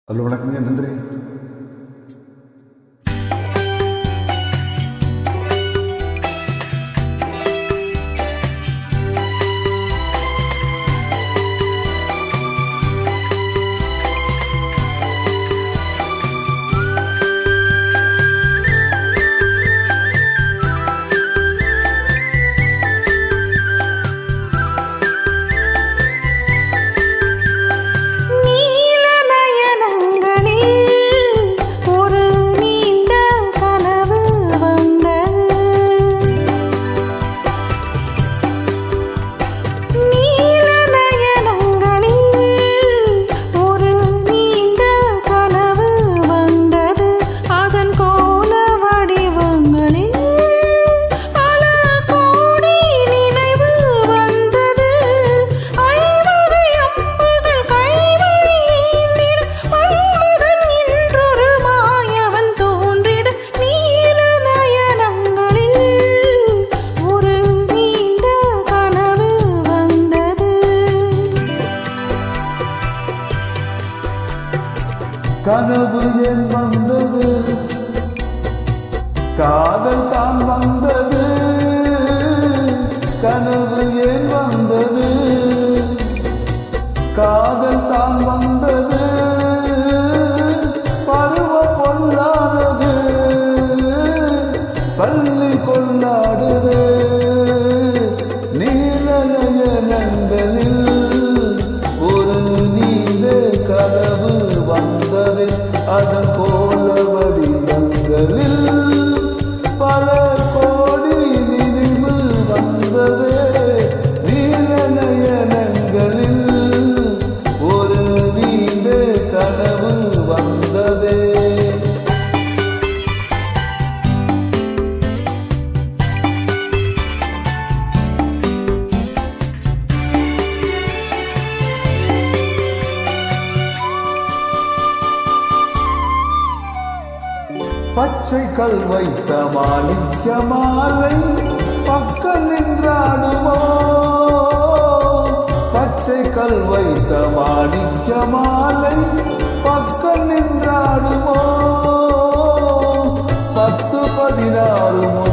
Hello வணக்கங்க, நன்றி. கனவு ஏன் வந்தது, காதல் தான் வந்தது. கனவு ஏன் வந்தது, காதல் தான் வந்தது. பருவ பொல்லானது, பள்ளி கொண்டாடுது. நீல நயனங்களில் ஒரு நீல கனவு வந்தது. அதன் போல வடிவங்களில் பல கோடி நினைவு வந்தது. நீல நயனங்களில் ஒரு நீல கனவு வந்தது. பச்சை கல் வைத்த மாணிக்க மாலை பக்கம் நின்றாடுமோ. பச்சை கல் வைத்த மாணிக்க மாலை பக்கம் நின்றாடுமோ. 10, 16